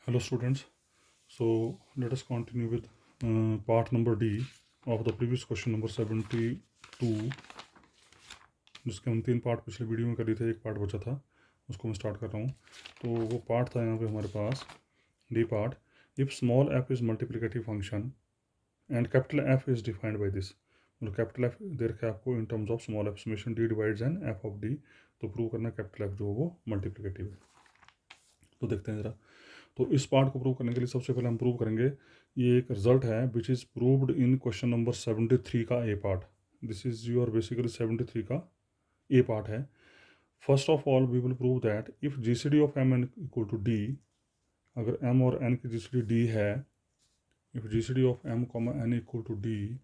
Hello students, so let us continue with part number D of the previous question number 72, जिसके हम 3 part पिछले video में कर लिए थे, एक पार्ट बचा था, उसको मैं स्टार्ट कर रहा हूँ। तो वो पार्ट था यहाँ पे हमारे पास D part, if small F is multiplicative function and capital F is defined by this, मतलब कैपिटल एफ दे रखा है आपको in terms of small F summation D divides N F of D, तो प्रूव करना कैपिटल एफ जो वो multiplicative है। तो देखते हैं ज़रा। तो इस पार्ट को प्रूव करने के लिए सबसे पहले हम प्रूव करेंगे, ये एक रिजल्ट है which is proved in question number 73 का A part. This is your basically 73 का ए पार्ट है। First of all we will prove that if G C D of M N equal to D, अगर M और N की G C D D है, if G C D of M comma N equal to D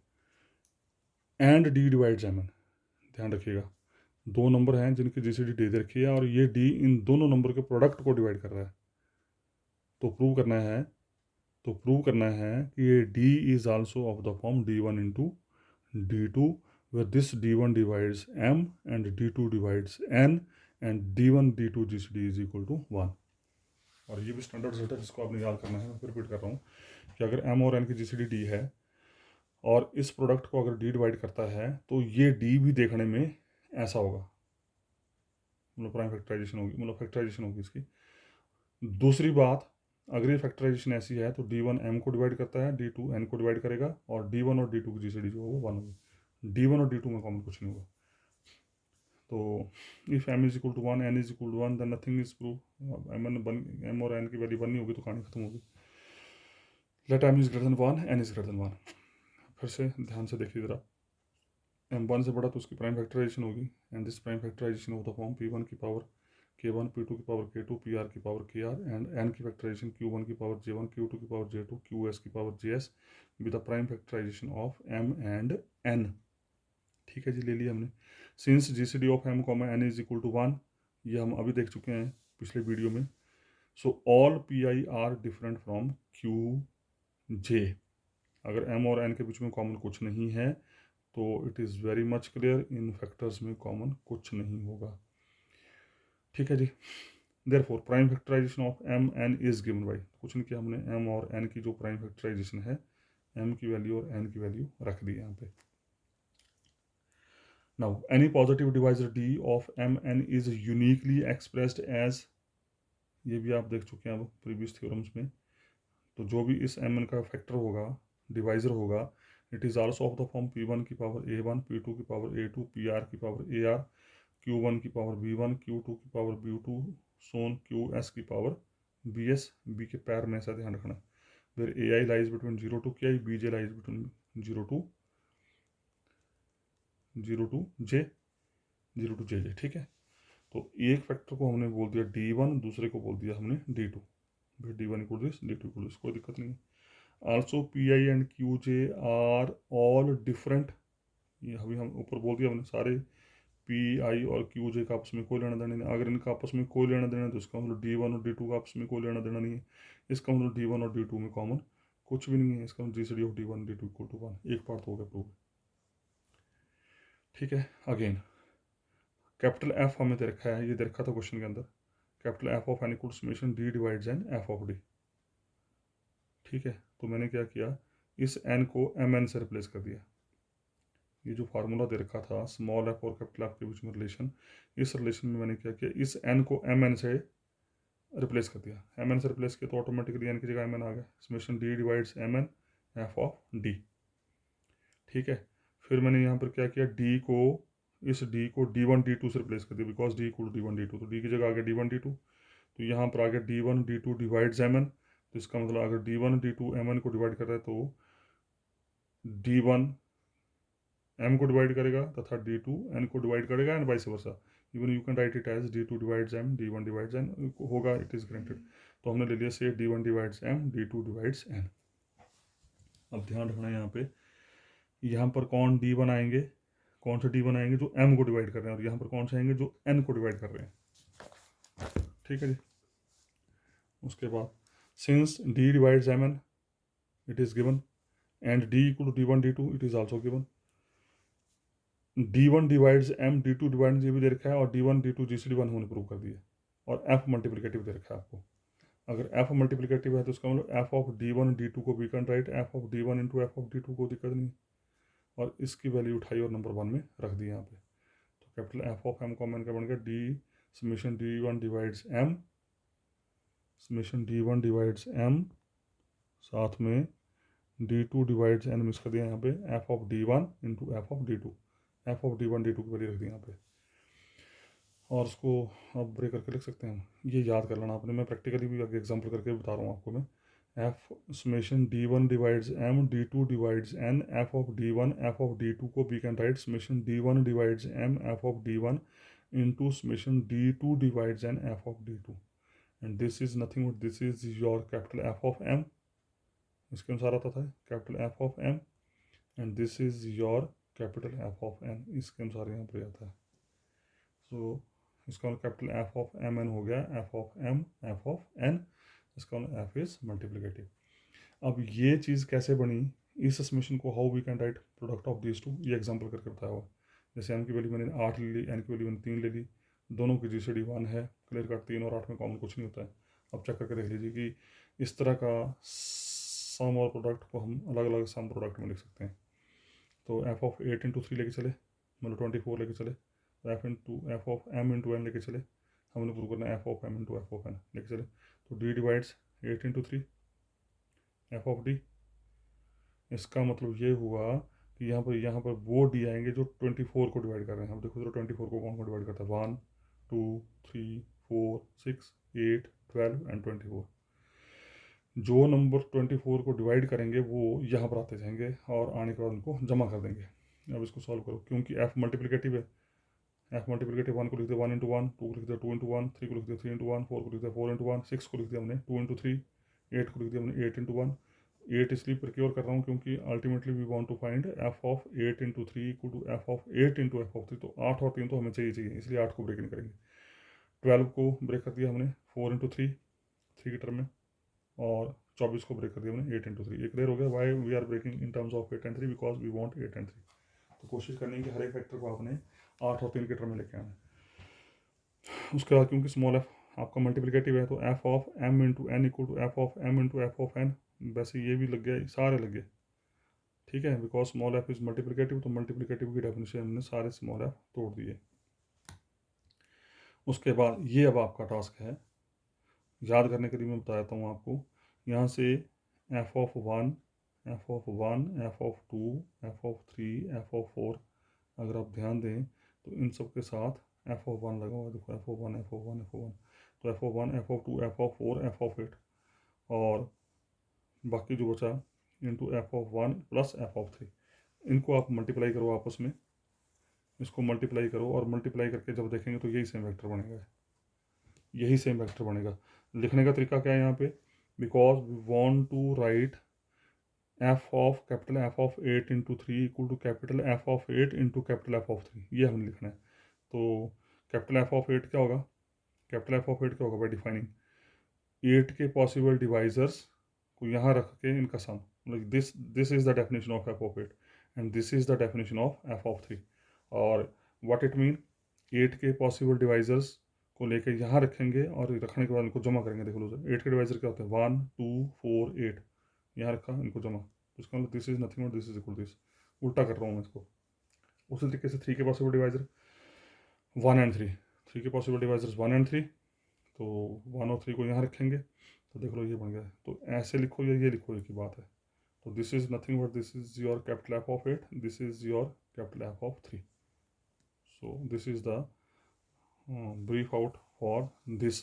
and D divides M N, ध्यान रखिएगा दो number हैं जिनकी जी C D दे रखी है और ये डी इन दोनों नंबर के प्रोडक्ट को डिवाइड कर रहा है। तो प्रूव करना है कि ये d is also of the form d1 into d2, where this d1 divides m and d2 divides n and d1 d2 gcd is equal to 1। और ये भी स्टैंडर्ड रिजल्ट है जिसको आपने याद करना है। मैं फिर रिपीट कर रहा हूँ कि अगर m और n की gcd d है और इस प्रोडक्ट को अगर d डिवाइड करता है तो ये d भी देखने में ऐसा होगा, मतलब प्राइम फैक्टराइजेशन होगी, मतलब फैक्टराइजेशन होगी इसकी। दूसरी बात, अगर ये फैक्टराइजेशन ऐसी है तो d1 m को डिवाइड करता है, d2 n को डिवाइड करेगा और d1 और d2 की जीसीडी जो है वो 1 होगी। d1 और d2 में कॉमन कुछ नहीं होगा। तो if m is equal to 1 n is equal to 1 then nothing is prove. m और n की वैल्यू 1 नहीं होगी तो कहानी खत्म होगी। Let m is greater than 1 n is greater than 1। फिर से ध्यान से देखिए ज़रा, m 1 से बड़ा तो उसकी प्राइम फैक्टराइजेशन होगी and this prime factorization of the form p1 की पावर k1 p2 की पावर k2 pr की पावर kr एंड n की फैक्टराइजेशन q1 की पावर j1 q2 की पावर j2 qs की power js with the prime factorization of m and n। ठीक है जी, ले लिया हमने। Since G C D of m comma n is equal to 1, ये हम अभी देख चुके हैं पिछले वीडियो में। So all P I R different from Q J. अगर m और n के बीच में कॉमन कुछ नहीं है तो it is very much clear in factors में कॉमन कुछ नहीं होगा। ठीक है जी। Therefore prime factorization of m n is given by, कुछ नहीं किया हमने, m और n की जो प्राइम फैक्टराइजेशन है, m की वैल्यू और n की वैल्यू रख दी यहाँ पे। Now any positive divisor d of m n is uniquely expressed as, ये भी आप देख चुके हैं अब प्रीवियस थ्योरम्स में। तो जो भी इस m n का फैक्टर होगा, डिवाइजर होगा, it is also of the form p1 की पावर a1 p2 की पावर a2 pr की पावर ar q1 की पावर b1 q2 की पावर b2 सोन qs की पावर bs, b के पैर में ऐसा ध्यान रखना। फिर ai lies between 0 to ki, bj lies between 0 to j। ठीक है, तो एक फैक्टर को हमने बोल दिया d1, दूसरे को बोल दिया हमने d2। फिर d1 equal this, d2 equal this, कोई दिक्कत नहीं है। Also pi and qj are all different, ये अभी हम ऊपर बोल दिया हमने, सारे पी आई और क्यू जे का आपस में कोई लेना देना नहीं। अगर इनका आपस में कोई लेना देना है तो इसका मतलब d1 और d2 का आपस में कोई लेना देना नहीं है। इसका मतलब d1 और d2 में कॉमन कुछ भी नहीं है। इसका मतलब G C D of d1 d2 equal to 1। एक पार्ट हो गया प्रूव। ठीक है, अगेन कैपिटल एफ हमें दे रखा है, ये दे रखा था क्वेश्चन के अंदर, capital F of N equal summation D divides N F of D. ठीक है, तो मैंने क्या किया, इस एन को एम एन से रिप्लेस कर दिया। ये जो फार्मूला दे रखा था स्मॉल एफ और कैपिटल एफ के बीच में रिलेशन, इस रिलेशन में मैंने क्या किया, इस एन को एम एन से रिप्लेस कर दिया। एम एन से रिप्लेस किया तो ऑटोमेटिकली एन की जगह एम एन आ गया। Summation D divides M N F of D. ठीक है, फिर मैंने यहाँ पर क्या किया, डी को, इस डी को d1 d2 से रिप्लेस कर दिया, because D equal d1 d2, तो डी की जगह आ गया d1 d2। तो यहाँ पर आ गया d1 d2 divides M N. तो इसका मतलब अगर d1 d2 एम एन को डिवाइड कर रहा है तो d1 m को डिवाइड करेगा तथा d2 n को डिवाइड करेगा and vice versa. Even you can write it as d2 divides m d1 divides n होगा, इट इज ग्रांटेड। तो हमने ले लिया से d1 divides m d2 divides n। अब ध्यान रखना यहाँ पर कौन d1 आएंगे, कौन से d1 आएंगे जो m को डिवाइड कर रहे हैं, और यहाँ पर कौन से आएंगे जो n को डिवाइड कर रहे हैं। ठीक है जी। उसके बाद since d divides mn it is given and d equal to d1 d2 it is also given. d1 divides m d2 divides ये भी दे रखा है और d1 d2 gcd 1 हमने प्रूव कर दिया और f मल्टीप्लिकेटिव दे रखा है आपको। अगर एफ मल्टीप्लिकेटिव है तो उसका मतलब एफ ऑफ D1 D2 को we can write F of D1 into F of D2, को दिक्कत नहीं। और इसकी वैल्यू उठाई और नंबर 1 में रख दी यहाँ पे। तो capital F of M common का बन गया D summation D1 divides M, summation D1 divides M, साथ में D2 डिवाइड्स एन मिक्स कर दिया यहाँ पे F of D1 into F of D2, F of D1 D2 की वैल्यू रख दी यहाँ पे। और उसको आप ब्रेक करके लिख सकते हैं, ये याद कर लेना आपने, मैं प्रैक्टिकली भी आगे एग्जांपल करके बता रहा हूँ आपको मैं। F summation D1 divides M, D2 divides N, F of D1 F of D2 को we can write summation D1 divides M F of D1 into summation D2 divides N F of D2, and this is nothing but this is your capital F of M, इसके अनुसार आता था capital F of M, and this is your capital F of N, इसके अनुसार यहाँ पर आता है। सो इसका capital F of M N हो गया F of M F of N, इसका एफ इज मल्टीप्लिकेटिव। अब ये चीज़ कैसे बनी, इस समेशन को how we can write product of this two, ये एग्जांपल करके बताया हुआ। जैसे एम की वैल्यू मैंने 8 ले ली, एन की वैल्यू मैंने 3 ले ली, दोनों की GCD 1 है, क्लियर कट 3 और 8 में कॉमन कुछ नहीं होता है। अब चेक करके देख लीजिए कि इस तरह का सम और प्रोडक्ट को हम अलग अलग सम प्रोडक्ट में लिख सकते हैं। तो एफ ऑफ 8 इंटू 3 लेके चले, मतलब 24 लेके चले, F of M into N लेके चले, हमने प्रूव करना है F of M into F of N लेके चले। तो D divides 8 into 3 F of D, इसका मतलब ये हुआ कि यहाँ पर वो डी आएंगे जो 24 को डिवाइड कर रहे हैं। अब देखो तो 24 को कौन कौन डिवाइड करता है, 1 2 3 4 6 8 12 एंड 24। जो नंबर 24 को डिवाइड करेंगे वो यहाँ पर आते जाएंगे और आने के बाद उनको जमा कर देंगे। अब इसको सॉल्व करो, क्योंकि एफ मल्टीप्लिकेटिव है, एफ मल्टीप्लिकेटिव 1 को लिख दिया 1 इंटू 1, 2 को लिख दिया 2 इंटू 1, 3 को लिख दिया 3 इंटू 1, 4 को लिख दिया 4 इंटू 1, 6 को लिख दिया हमने 2 इंटू 3, 8 को लिख दिया हमने 8 इंटू 1। 8 इसलिए प्रिक्योर कर रहा हूँ क्योंकि ultimately we want to find F of 8 into 3 equal to F of 8 into F of 3, तो 8 और 3 तो हमें चाहिए, इसलिए 8 को ब्रेक नहीं करेंगे। 12 को ब्रेक कर दिया हमने 4 इंटू 3 की टर्म में, और 24 को ब्रेक कर दिया हमने 8 इंटू 3। ये क्लियर हो गया why we are breaking in terms of 8 and 3, because we want 8 and 3। तो कोशिश करनी है कि हर एक फैक्टर को आपने 8 और 3 के टर्म में लेके आना है। उसके बाद क्योंकि स्मॉल एफ आपका मल्टीप्लिकेटिव है, तो F of M into N equal to F of M into F of N, वैसे ये भी लग गया, सारे लग गए, ठीक है, because small F is multiplicative, तो मल्टीप्लिकेटिव की डेफिनेशन हमने सारे स्मॉल एफ तोड़ दिए। उसके बाद ये अब आपका टास्क है, याद करने के लिए मैं बता देता हूँ आपको। यहाँ से F of 1 F of 1 F of 2 F of 3 F of 4, अगर आप ध्यान दें तो इन सब के साथ एफ ऑफ 1 लगा हुआ है, देखो F of 1 F of 1 F of 1, तो F of 1 F of 2 F of 4 F of 8, और बाकी जो बचा into F of 1 plus F of 3। इनको आप मल्टीप्लाई करो आपस में, इसको मल्टीप्लाई करो, और मल्टीप्लाई करके जब देखेंगे तो यही सेम वेक्टर बनेगा, यही सेम वेक्टर बनेगा। लिखने का तरीका क्या है यहाँ पे, because we want to write F of capital F of 8 into 3 equal to capital F of 8 into capital F of 3, ये हमें लिखना है। तो कैपिटल एफ ऑफ 8 क्या होगा, कैपिटल एफ ऑफ 8 क्या होगा, बाय डिफाइनिंग 8 के पॉसिबल डिवाइजर्स को यहाँ रख के इनका सम, मतलब this is the definition of F of 8 and this is the definition of F of 3। और व्हाट इट मीन, 8 के पॉसिबल डिवाइजर्स को लेके यहाँ रखेंगे और रखने के बाद इनको जमा करेंगे। देखो लो 8 के डिवाइजर क्या होते हैं, 1 2 4 8, यहाँ रखा इनको जमा, तो इसका मतलब this is nothing but this is equal this, उल्टा कर रहा हूँ मैं इसको। उसी तरीके से 3 के पॉसिबल डिवाइजर 1 एंड 3, 3 के पॉसिबल डिवाइजर्स 1 एंड 3, तो 1 और 3 को यहाँ रखेंगे, तो देख लो ये बन गया। तो ऐसे लिखो या ये लिखो, एक ही बात है। तो this is nothing but this is your capital F of 8, this is your capital F of 3। So this is the brief out for this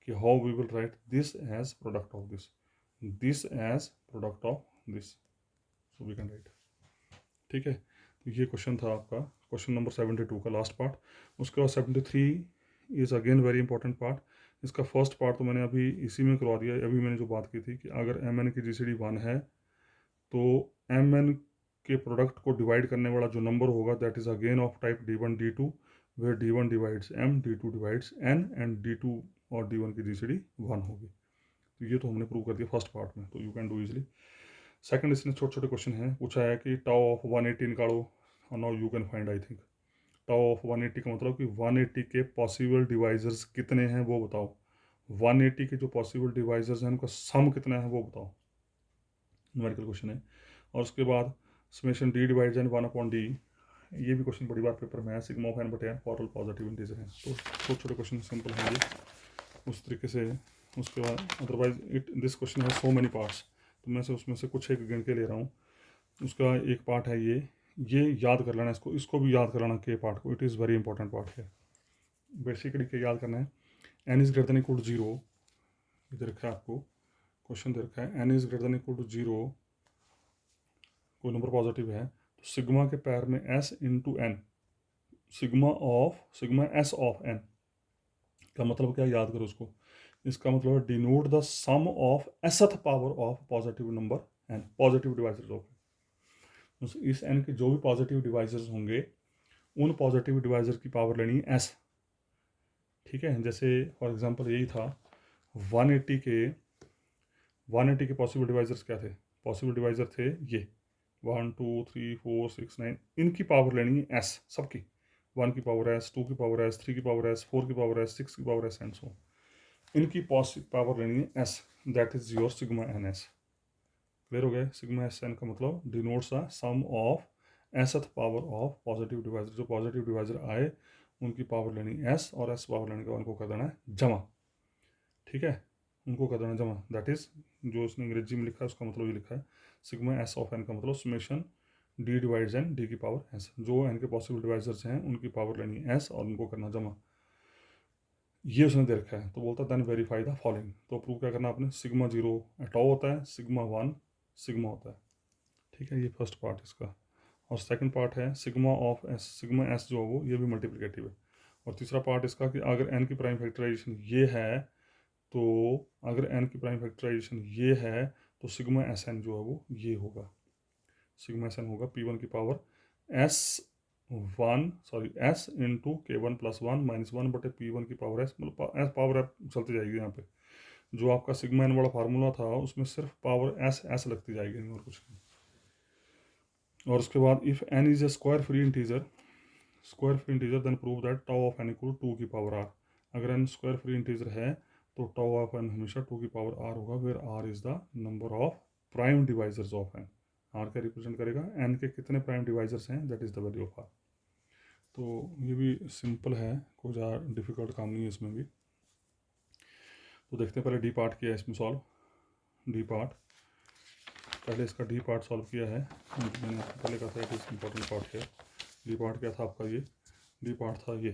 कि how we will write this as product of this as product of this, so we can write, ठीक है। तो ये question था आपका question number 72 का last part. उसके बाद 73 is again very important part. इसका फर्स्ट पार्ट तो मैंने अभी इसी में करवा दिया। अभी मैंने जो बात की थी कि अगर एम एन की GCD 1 है तो एम एन के प्रोडक्ट को डिवाइड करने वाला जो नंबर होगा that is again of type D1 D2, where D1 divides M, D2 divides N and D2 और D1 की GCD 1 होगी। तो ये तो हमने प्रूव कर दिया फर्स्ट पार्ट में, तो you can do easily. Second इसने छोटे छोटे क्वेश्चन हैं पूछा है कि टाउ ऑफ 180 निकालो, और now you can find I think tau of 180 का मतलब कि 180 के पॉसिबल डिवाइजर्स कितने हैं वो बताओ। 180 के जो पॉसिबल डिवाइजर्स हैं उनका सम कितना है वो बताओ, न्यूमेरिकल क्वेश्चन है। और उसके बाद summation D divide N 1/d, ये भी क्वेश्चन बड़ी बार पेपर में है, सिग्मा ऑफ एन बटे N for all positive integer हैं। तो छोटे छोटे क्वेश्चन सिंपल हैं ये उस तरीके से। उसके बाद अदरवाइज दिस क्वेश्चन है सो मेनी पार्ट्स, तो मैं से उसमें से कुछ एक गिन के ले रहा हूँ। उसका एक पार्ट है ये याद कर लेना, इसको भी याद कर लेना के पार्ट को, it is very important part है। बेसिकली क्या याद करना है, N is greater than equal to 0, इधर रखा है आपको क्वेश्चन दे रखा है, N is greater than equal to 0, कोई नंबर पॉजिटिव है तो सिग्मा के पैर में S into N, sigma S of N का मतलब क्या, याद करो उसको। इसका मतलब है denote the sum of Sth power of positive number N, positive divisors of. इस एन के जो भी पॉजिटिव डिवाइजर्स होंगे उन पॉजिटिव डिवाइजर की पावर लेनी है एस। ठीक है, जैसे फॉर एग्जांपल यही था 180 के पॉसिबल डिवाइजर्स क्या थे, पॉसिबल डिवाइजर थे ये 1 2 3 4 6 9, इनकी पावर लेनी है एस सबकी, 1 की पावर एस, 2 की पावर एस, 3 की पावर एस, 4 की पावर एस, 6 की पावर एस एंड सो, इनकी पावर लेनी है S, that is your sigma N S. Clear हो गया, सिग्मा एस एन का मतलब denotes the sum of Sth power of positive divisor, जो पॉजिटिव डिवाइजर आए उनकी पावर लेनी एस, और एस पावर लेने के बाद उनको कर देना है जमा। ठीक है, उनको कर देना जमा, दैट इज जो उसने अंग्रेजी में लिखा है उसका मतलब ये लिखा है सिग्मा एस ऑफ एन का मतलब summation D divides N D की पावर एस, जो एन के पॉसिबल डिवाइजर्स हैं उनकी पावर लेनी एस और उनको करना जमा, ये उसने दे रखा है। तो बोलता देन वेरीफाई द फॉलोइंग, तो प्रूव क्या करना आपने, सिग्मा 0 टॉ होता है, सिग्मा 1 सिग्मा होता है। ठीक है, ये फर्स्ट पार्ट इसका। और सेकंड पार्ट है sigma of S, sigma S जो है वो ये भी मल्टीप्लिकेटिव है। और तीसरा पार्ट इसका कि अगर एन की प्राइम फैक्टराइजेशन ये है, तो अगर एन की प्राइम फैक्टराइजेशन ये है तो सिग्मा एस एन जो है वो ये होगा, सिग्मा एस एन होगा P1 की power S into K1 plus 1 minus 1 बटे P1 की पावर एस, मतलब एस पावर एप चलती जाएगी यहाँ पे। जो आपका सिग्मा एन वाला फार्मूला था उसमें सिर्फ पावर एस एस लगती जाएगी और कुछ नहीं। और उसके बाद if N is a square free integer then prove that tau of N equal 2 की पावर आर। अगर एन स्क्वायर फ्री इंटीजर है तो टाउ ऑफ एन हमेशा 2 की पावर आर होगा, where R is the number of prime divisors of N. R क्या represent करेगा, N के कितने प्राइम डिवाइजर्स हैं, that is the value of R. तो ये भी सिंपल है, कोई ज़्यादा डिफिकल्ट काम नहीं है इसमें भी। तो देखते हैं पहले डी पार्ट किया है इसमें सॉल्व, डी पार्ट पहले इसका डी पार्ट सॉल्व किया है, मैंने आपको पहले कहा था इट इज़ इंपॉर्टेंट पार्ट है। डी पार्ट क्या था आपका, ये डी पार्ट था ये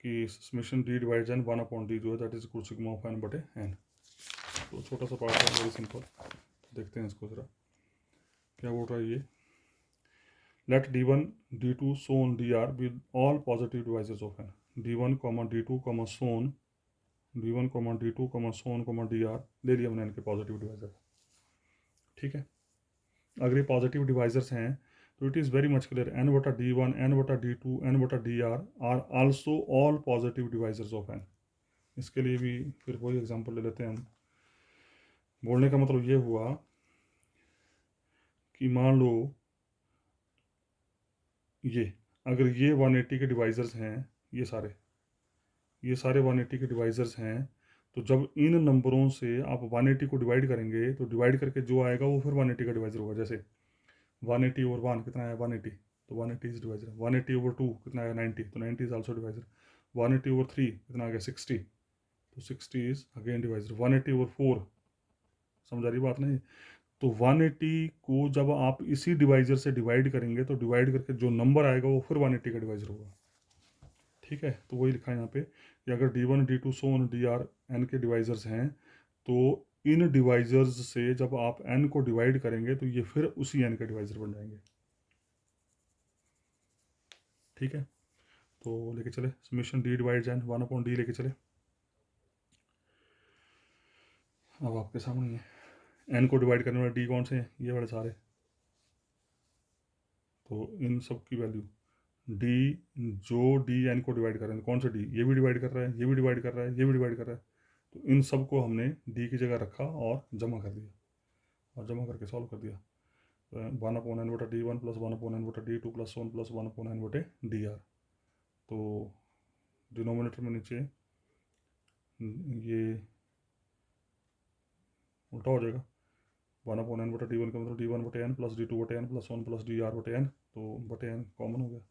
कि summation D divides N 1/d जो है that is equal sigma of N बटे एन। तो छोटा सा पार्ट है, वेरी सिंपल। देखते हैं इसको ज़रा क्या बोल रहा है ये, let d1 d2 so on dr with all positive divisors of N, d1 d2 so on d1 d2 so on dr ले लिया हमने इनके पॉजिटिव डिवाइजर। ठीक है, अगर ये पॉजिटिव डिवाइजर्स हैं तो it is very much clear n/d1 n/d2 n/dr are also all positive divisors of N. इसके लिए भी फिर वही एग्जांपल ले लेते हैं हम। बोलने का मतलब ये हुआ कि मान लो ये अगर ये 180 के डिवाइजर्स हैं, ये सारे 180 के डिवाइजर्स हैं, तो जब इन नंबरों से आप 180 को डिवाइड करेंगे तो डिवाइड करके जो आएगा वो फिर 180 का डिवाइजर होगा। जैसे 180 ओवर 1 कितना आया 180, तो 180 इज डिवाइजर। 180 ओवर 2 कितना आया 90, तो 90 इज आल्सो डिवाइजर। 180 ओवर 3 कितना आ गया 60, तो 60 इज अगेन डिवाइजर। 180 ओवर 4, समझ आ रही बात नहीं। तो 180 को जब आप इसी डिवाइजर से डिवाइड करेंगे तो डिवाइड करके जो नंबर आएगा वो फिर 180 का डिवाइजर होगा। ठीक है, तो वही लिखा है यहाँ पे कि अगर d1 d2 so on dr n के डिवाइजर्स हैं तो इन डिवाइजर्स से जब आप n को डिवाइड करेंगे तो ये फिर उसी n के डिवाइजर बन जाएंगे। ठीक है, तो लेके चले summation d divides n 1/d लेके चले। अब आपके सामने है n को डिवाइड करने वाले d कौन से हैं, ये वाले सारे। तो इन सब की वैल्यू d, जो d n को डिवाइड कर रहे हैं, कौन सा d, ये भी डिवाइड कर रहा है, ये भी डिवाइड कर रहा है, ये भी डिवाइड कर रहा है, तो इन सब को हमने d की जगह रखा और जमा कर दिया, और जमा करके सॉल्व कर दिया। 1/n/d1 plus 1/n/d2 plus 1 plus 1/n/dr। तो डिनोमिनेटर में नीचे ये उल्टा हो जाएगा। 1/n बटा d1 का मतलब d1/n plus d2/n plus 1 plus dr/n, तो बटे n कॉमन हो गया।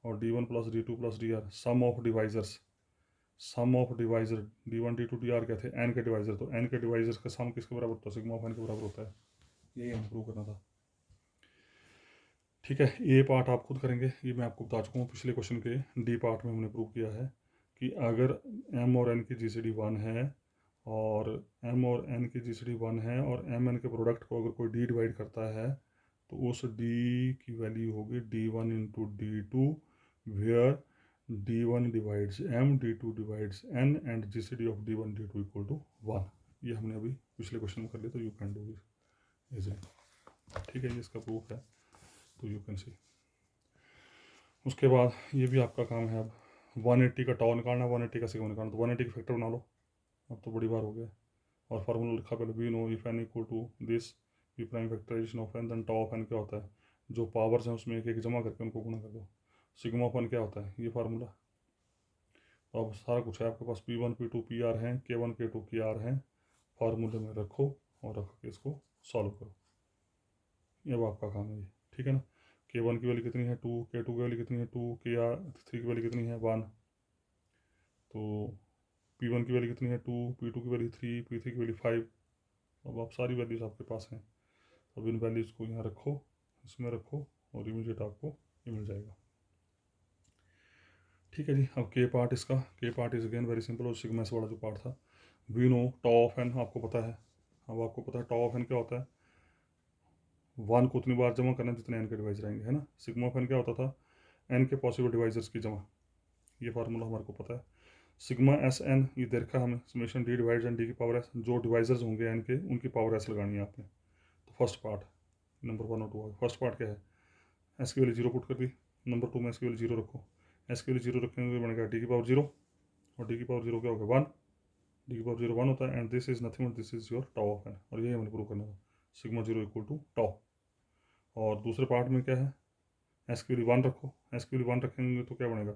और d1 plus d2 plus dr sum of divisors, sum of divisor d1 d2 dr क्या थे, n के डिवाइजर, तो n के डिवाइजर्स का सम किसके बराबर होता है, सिग्मा ऑफ n के बराबर होता है। यही हमें प्रूव करना था। ठीक है, ये पार्ट आप खुद करेंगे, ये मैं आपको बता चुका हूँ पिछले क्वेश्चन के डी पार्ट में हमने प्रूव किया है कि अगर m और n की GCD 1 है और m और n की GCD 1 है और m n के प्रोडक्ट को अगर कोई d डिवाइड करता है तो उस d की वैल्यू होगी d1 into d2 where d1 divides m, d2 divides n and GCD of d1 d2 equal to 1। ये हमने अभी पिछले क्वेश्चन में कर लिया, तो you can do this easily. ठीक है, ये इसका प्रूफ है, तो यू कैन सी। उसके बाद ये भी आपका काम है, अब 180 का टॉ निकालना, 180 का सिग्मा निकालना, तो 180 का फैक्टर बना लो। अब तो बड़ी बार हो गया। और फार्मूला लिखा पहले, we know if N equal to this we prime factorization of N, then tau of N क्या होता है, जो पावर्स हैं उसमें एक एक जमा करके उनको गुणा कर दो। सिग्मा ऑफ एन क्या होता है, ये फार्मूला। तो अब सारा कुछ है आपके पास, P1 P2 PR हैं, K1 K2 KR हैं, फार्मूले में रखो और रख के इसको सॉल्व करो। ये अब आपका काम है ये, ठीक है ना। K1 की वैल्यू कितनी है 2, K2 की वैल्यू कितनी है 2, KR3 की वैल्यू कितनी है 1, तो P1 की वैल्यू कितनी है 2, P2 की वैल्यू 3, P3 की वैल्यू 5। अब आप सारी वैल्यूज आपके पास हैं, अब इन वैल्यूज़ को यहाँ रखो, इसमें रखो और इमीडिएट आपको ये मिल जाएगा। ठीक है जी। अब के पार्ट, इसका के part is again very simple, और सिग्मा से वाला जो पार्ट था, we know tau of N आपको पता है। अब आपको पता है टॉ ऑफ एन क्या होता है, 1 को उतनी बार जमा करना जितने एन के डिवाइजर आएंगे, है ना। सिग्मा ऑफ एन क्या होता था, एन के पॉसिबल डिवाइजर्स की जमा। ये फार्मूला हमारे को पता है। सिग्मा एस एन, ये देखा हमें, summation D divide N D की पावर एस, जो डिवाइजर्स होंगे एन के उनकी पावर एस लगानी है आपने। तो फर्स्ट पार्ट नंबर 1 और 2 फर्स्ट पार्ट क्या है, एस की वैल्यू 0 पुट कर दी, नंबर 2 में एस की वैल्यू 0 रखो, एस की वैल्यू 0 रखेंगे तो बनेगा डी की पावर 0, और डी की पावर 0 क्या होगा 1, डी की पावर 0 1 होता है, and this is nothing but this is your tau of N, और यही हमें प्रूव करना था, सिग्मा 0 इक्वल टू टॉ। और दूसरे पार्ट में क्या है, एस की वैल्यू 1 रखो, एस की वैल्यू 1 रखेंगे तो क्या बनेगा,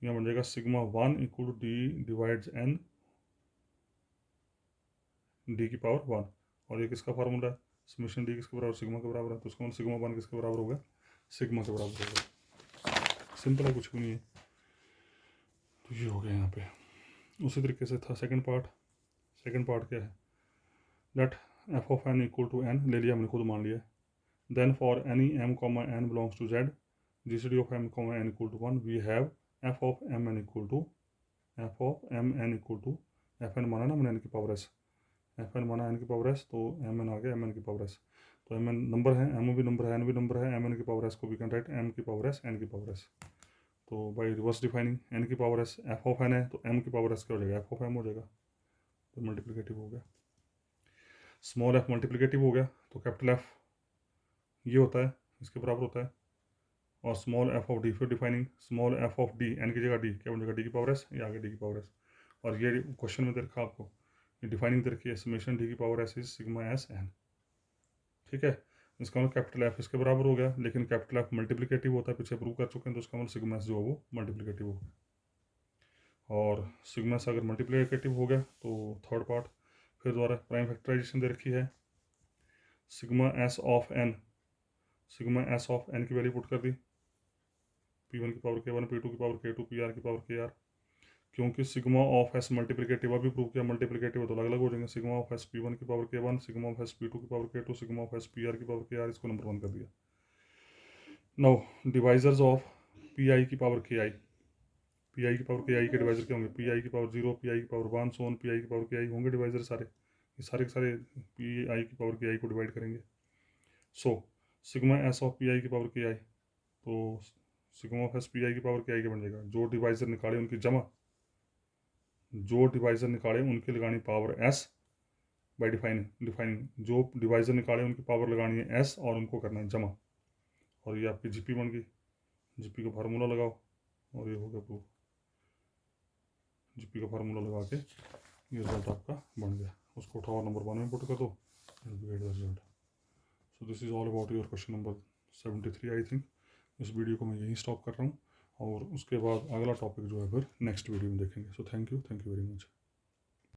यहाँ बन जाएगा sigma 1 equal to D divides N D की पावर 1, और ये किसका फार्मूला है, समेशन डी किसके बराबर, सिग्मा के बराबर है, तो उसका मतलब सिग्मा 1 किसके बराबर होगा, सिग्मा के बराबर होगा। सिंपल है, कुछ भी नहीं है। तो ये हो गया यहाँ पे। उसी तरीके से था सेकंड पार्ट, सेकंड पार्ट क्या है, let F of N equal to N ले लिया हमने, खुद मान लिया। Then for any M comma N belongs to Z, GCD of M comma N equal to 1, we have F of M N equal to, F of M N equal to, F N माना ना हमने N की power S, F N माना N की power S, तो M N आ गया M N की पावर एस। तो एम एन नंबर है, एम भी नंबर है, एन भी नंबर है, एम एन की पावर एस को वी कैन राइट एम की पावर एस एन की पावर एस। तो बाई रिवर्स डिफाइनिंग, एन की power S F of N है तो एम की पावर एस क्या हो जाएगा, एफ ऑफ एम हो जाएगा, तो मल्टीप्लिकेटिव हो गया। स्मॉल एफ मल्टीप्लिकेटिव हो गया, तो कैपिटल एफ ये होता है, इसके बराबर होता है, और स्मॉल एफ ऑफ डी, फिर defining small F of D, N की जगह डी क्या बन जाएगा, डी की पावर एस, ये आगे डी की पावर एस। और ये क्वेश्चन में दे रखा आपको, ये डिफाइनिंग दे रखी है, समेशन डी की power S is sigma S N. ठीक है, इसका मतलब कैपिटल एफ इसके बराबर हो गया, लेकिन कैपिटल एफ मल्टीप्लिकेटिव होता है, पीछे प्रूव कर चुके हैं, तो इसका मतलब सिग्मा एस जो है वो मल्टीप्लिकेटिव हो गया। और सिग्मा एस अगर मल्टीप्लिकेटिव हो गया तो थर्ड पार्ट फिर दोबारा प्राइम फैक्टराइजेशन दे रखी है, sigma S of N, sigma S of N की वैल्यू पुट कर दी, P1 की पावर K1, P2 की पावर K2, PR की पावर KR, क्योंकि सिग्मा ऑफ एस मल्टीप्लिकेटिव अभी प्रूव किया, मल्टीप्लिकेटिव तो अलग अलग हो जाएंगे, सिग्मा ऑफ एस P1 की power K1, sigma of S P2 की power K2, sigma of S PR की पावर KR, इसको नंबर 1 कर दिया। नाउ डिवाइजर्स ऑफ PI की पावर KI, PI की पावर KI के डिवाइजर क्या होंगे, PI की पावर 0, PI की पावर 1, सोन PI की पावर KI होंगे डिवाइजर सारे, ये सारे के सारे PI की पावर KI को डिवाइड करेंगे। So sigma S of PI की पावर KI, तो सिग्मा ऑफ एस PI की पावर KI क्या बन जाएगा, जो डिवाइजर निकाले उनकी जमा, जो डिवाइजर निकाले उनकी लगानी पावर एस बाय डिफाइनिंग जो डिवाइजर निकाले उनकी पावर लगानी है एस और उनको करना है जमा, और ये आपकी जीपी बन गई, जीपी का फार्मूला लगाओ और ये हो गया प्रूफ, जीपी का फार्मूला लगा के ये रिजल्ट आपका बन गया, उसको उठाओ नंबर 1 में पुट कर दो, result. So this is all about your question number 73 I think. इस वीडियो को मैं यहीं स्टॉप कर रहा हूँ, और उसके बाद अगला टॉपिक जो है फिर नेक्स्ट वीडियो में देखेंगे। So thank you very much.